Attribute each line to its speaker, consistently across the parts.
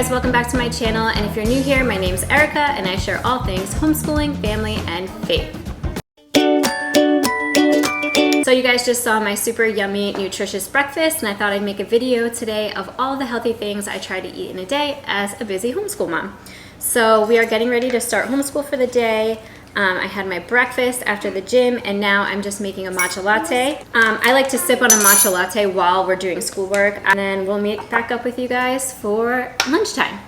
Speaker 1: guys, welcome back to my channel, and if you're new here, my name's Erica and I share all things homeschooling, family, and faith. So you guys just saw my super yummy, nutritious breakfast, and I thought I'd make a video today of all the healthy things I try to eat in a day as a busy homeschool mom. So we are getting ready to start homeschool for the day. I had my breakfast after the gym, and now I'm just making a matcha latte. I like to sip on a matcha latte while we're doing schoolwork, and then we'll meet back up with you guys for lunchtime.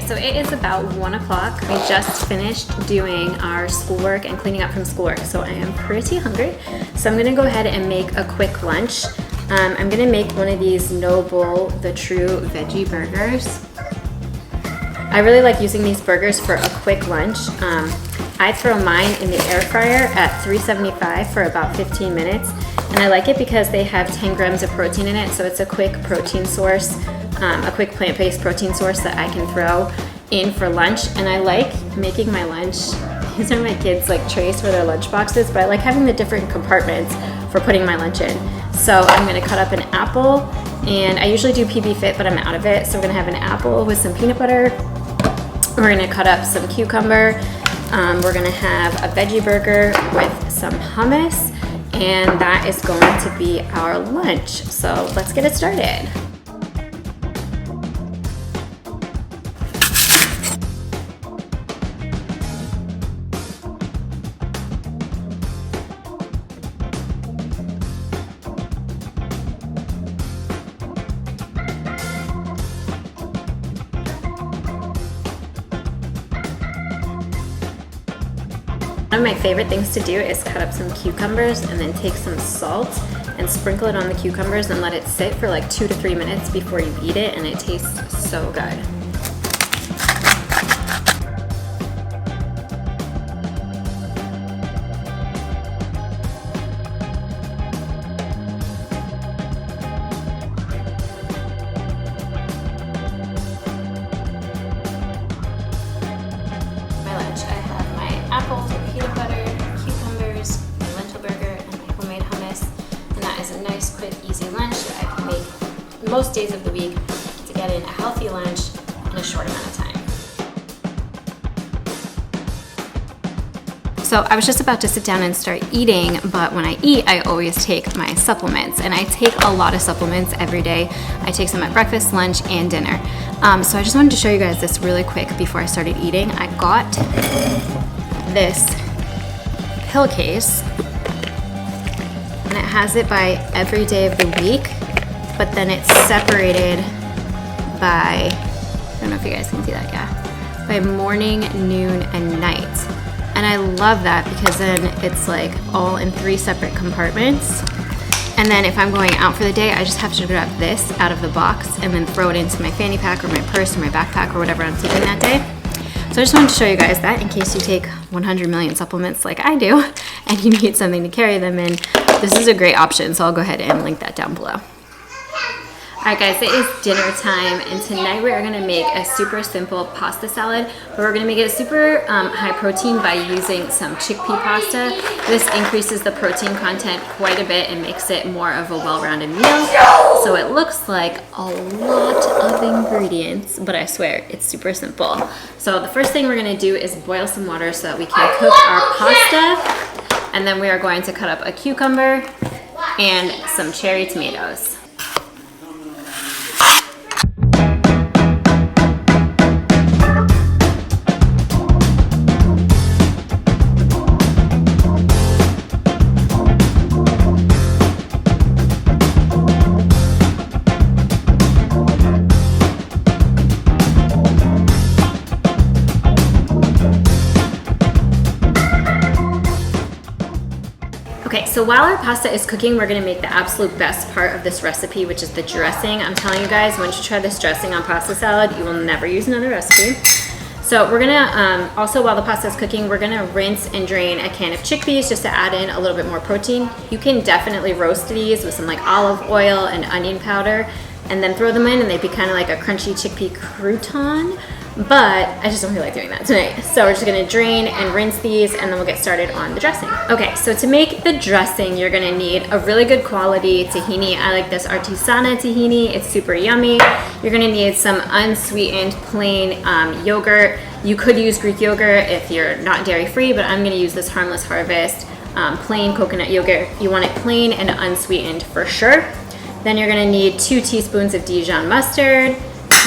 Speaker 1: So it is about 1 o'clock. We just finished doing our schoolwork and cleaning up from schoolwork, so I am pretty hungry. So I'm gonna go ahead and make a quick lunch. I'm gonna make one of these Noble the True Veggie Burgers. I really like using these burgers for a quick lunch. I throw mine in the air fryer at 375 for about 15 minutes, and I like it because they have 10 grams of protein in it, so it's a quick protein source. A quick plant-based protein source that I can throw in for lunch. And I like making my lunch. These are my kids' like trays for their lunch boxes, but I like having the different compartments for putting my lunch in. So I'm gonna cut up an apple, and I usually do PB Fit, but I'm out of it. So we're gonna have an apple with some peanut butter. We're gonna cut up some cucumber. We're gonna have a veggie burger with some hummus, and that is going to be our lunch. So let's get it started. One of my favorite things to do is cut up some cucumbers and then take some salt and sprinkle it on the cucumbers and let it sit for like 2 to 3 minutes before you eat it, and it tastes so good. Apples with peanut butter, cucumbers, my lentil burger, and my homemade hummus. And that is a nice, quick, easy lunch that I can make most days of the week to get in a healthy lunch in a short amount of time. So I was just about to sit down and start eating, but when I eat, I always take my supplements, and I take a lot of supplements every day. I take some at breakfast, lunch, and dinner. So I just wanted to show you guys this really quick before I started eating. I got this pill case, and it has it by every day of the week, but then it's separated by, I don't know if you guys can see that, yeah, by morning, noon, and night. And I love that because then it's like all in 3 separate compartments. And then if I'm going out for the day, I just have to grab this out of the box and then throw it into my fanny pack or my purse or my backpack or whatever I'm taking that day. So I just wanted to show you guys that in case you take 100 million supplements like I do and you need something to carry them in. This is a great option, so I'll go ahead and link that down below. Alright guys, it is dinner time, and tonight we are going to make a super simple pasta salad, but we're going to make it super high protein by using some chickpea pasta. This increases the protein content quite a bit and makes it more of a well-rounded meal. So it looks like a lot of ingredients, but I swear it's super simple. So the first thing we're going to do is boil some water so that we can cook our pasta, and then we are going to cut up a cucumber and some cherry tomatoes. so while our pasta is cooking, we're gonna make the absolute best part of this recipe, which is the dressing. I'm telling you guys, once you try this dressing on pasta salad, you will never use another recipe. So we're gonna, also while the pasta is cooking, we're gonna rinse and drain a can of chickpeas just to add in a little bit more protein. You can definitely roast these with some like olive oil and onion powder and then throw them in, and they'd be kind of like a crunchy chickpea crouton. But I just don't feel like doing that tonight. So we're just gonna drain and rinse these, and then we'll get started on the dressing. Okay, so to make the dressing, you're gonna need a really good quality tahini. I like this Artisana tahini, it's super yummy. You're gonna need some unsweetened plain yogurt. You could use Greek yogurt if you're not dairy free, but I'm gonna use this Harmless Harvest plain coconut yogurt. You want it plain and unsweetened for sure. Then you're gonna need 2 teaspoons of Dijon mustard.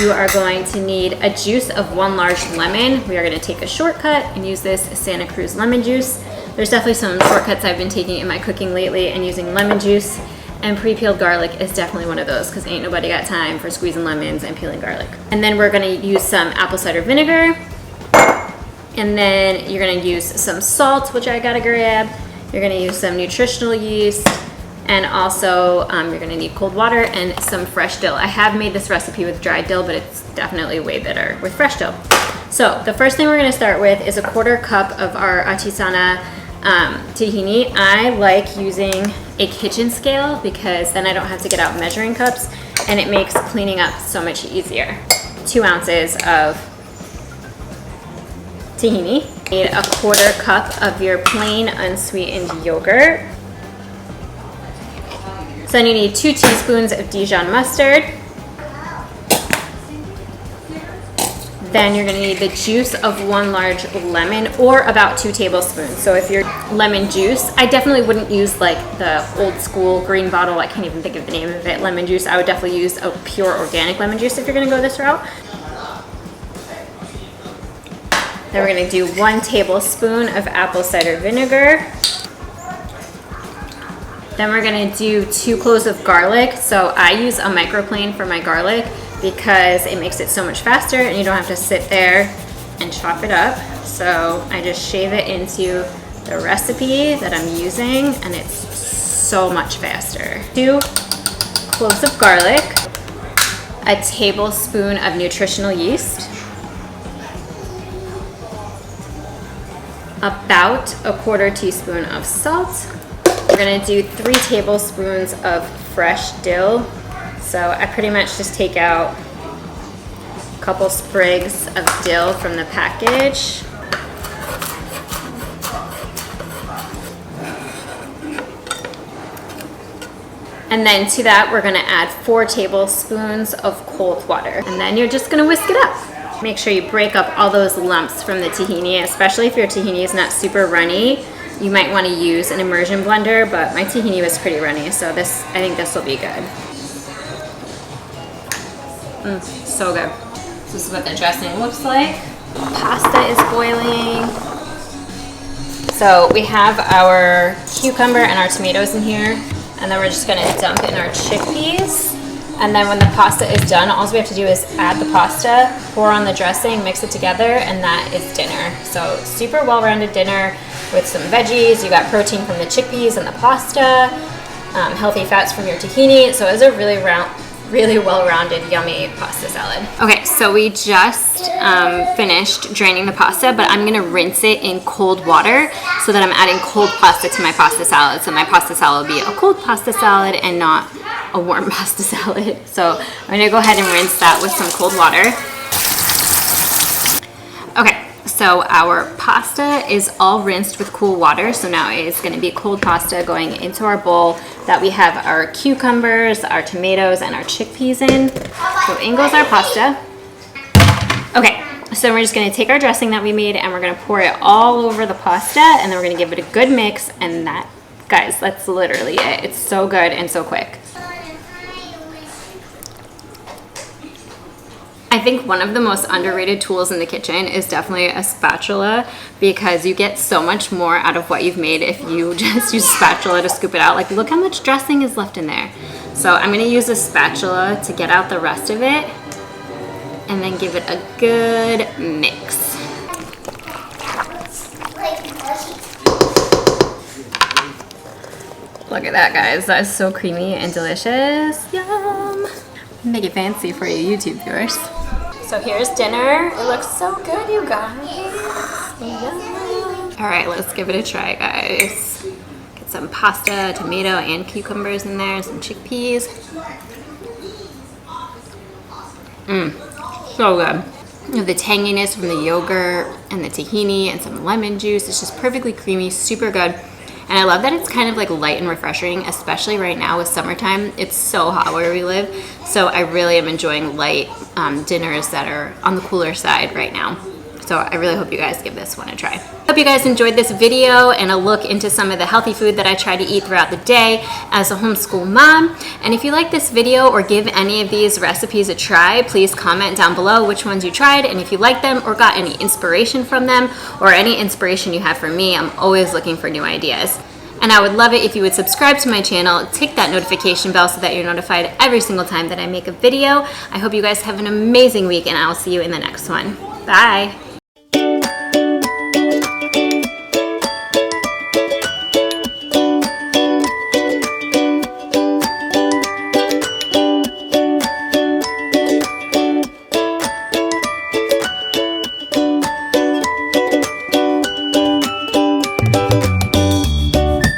Speaker 1: You are going to need a juice of 1 large lemon. We are going to take a shortcut and use this Santa Cruz lemon juice. There's definitely some shortcuts I've been taking in my cooking lately, and using lemon juice and pre-peeled garlic is definitely one of those, because ain't nobody got time for squeezing lemons and peeling garlic. And then we're going to use some apple cider vinegar. And then you're going to use some salt, which I got to grab. You're going to use some nutritional yeast. And also, you're gonna need cold water and some fresh dill. I have made this recipe with dried dill, but it's definitely way better with fresh dill. So the first thing we're gonna start with is a 1/4 cup of our Artisana tahini. I like using a kitchen scale because then I don't have to get out measuring cups, and it makes cleaning up so much easier. 2 ounces of tahini. Need a 1/4 cup of your plain unsweetened yogurt. So then you need 2 teaspoons of Dijon mustard. Then you're gonna need the juice of 1 large lemon, or about 2 tablespoons. So if you're lemon juice, I definitely wouldn't use like the old school green bottle, I can't even think of the name of it, lemon juice. I would definitely use a pure organic lemon juice if you're gonna go this route. Then we're gonna do 1 tablespoon of apple cider vinegar. Then we're gonna do 2 cloves of garlic. So I use a microplane for my garlic because it makes it so much faster and you don't have to sit there and chop it up. So I just shave it into the recipe that I'm using, and it's so much faster. 2 cloves of garlic, a tablespoon of nutritional yeast, about a 1/4 teaspoon of salt. We're gonna do 3 tablespoons of fresh dill. So I pretty much just take out a couple sprigs of dill from the package. And then to that, we're gonna add 4 tablespoons of cold water. And then you're just gonna whisk it up. Make sure you break up all those lumps from the tahini, especially if your tahini is not super runny. You might want to use an immersion blender, but my tahini was pretty runny, so I think this will be good. So good. This is what the dressing looks like. Pasta is boiling. So we have our cucumber and our tomatoes in here, and then we're just gonna dump in our chickpeas. And then when the pasta is done, all we have to do is add the pasta, pour on the dressing, mix it together, and that is dinner. So super well-rounded dinner with some veggies. You got protein from the chickpeas and the pasta, healthy fats from your tahini. So it was a really well-rounded, yummy pasta salad. Okay, so we just finished draining the pasta, but I'm gonna rinse it in cold water so that I'm adding cold pasta to my pasta salad. So my pasta salad will be a cold pasta salad and not a warm pasta salad. So I'm gonna go ahead and rinse that with some cold water. Okay, so our pasta is all rinsed with cool water. So now it's gonna be cold pasta going into our bowl that we have our cucumbers, our tomatoes, and our chickpeas in. So in goes our pasta. Okay, so we're just gonna take our dressing that we made and we're gonna pour it all over the pasta, and then we're gonna give it a good mix, and that, guys, that's literally it. It's so good and so quick. I think one of the most underrated tools in the kitchen is definitely a spatula, because you get so much more out of what you've made if you just use a spatula to scoop it out. Like, look how much dressing is left in there. So I'm gonna use a spatula to get out the rest of it and then give it a good mix. Look at that, guys. That is so creamy and delicious. Yum. Make it fancy for you YouTube viewers. So here's dinner. It looks so good, you guys. Yum. All right, let's give it a try, guys. Get some pasta, tomato, and cucumbers in there, some chickpeas. So good. You have the tanginess from the yogurt and the tahini and some lemon juice. It's just perfectly creamy, super good. And I love that it's kind of like light and refreshing, especially right now with summertime. It's so hot where we live. So I really am enjoying light dinners that are on the cooler side right now. So I really hope you guys give this one a try. Hope you guys enjoyed this video and a look into some of the healthy food that I try to eat throughout the day as a homeschool mom. And if you like this video or give any of these recipes a try, please comment down below which ones you tried and if you like them or got any inspiration from them or any inspiration you have for me. I'm always looking for new ideas. And I would love it if you would subscribe to my channel, tick that notification bell so that you're notified every single time that I make a video. I hope you guys have an amazing week and I'll see you in the next one. Bye.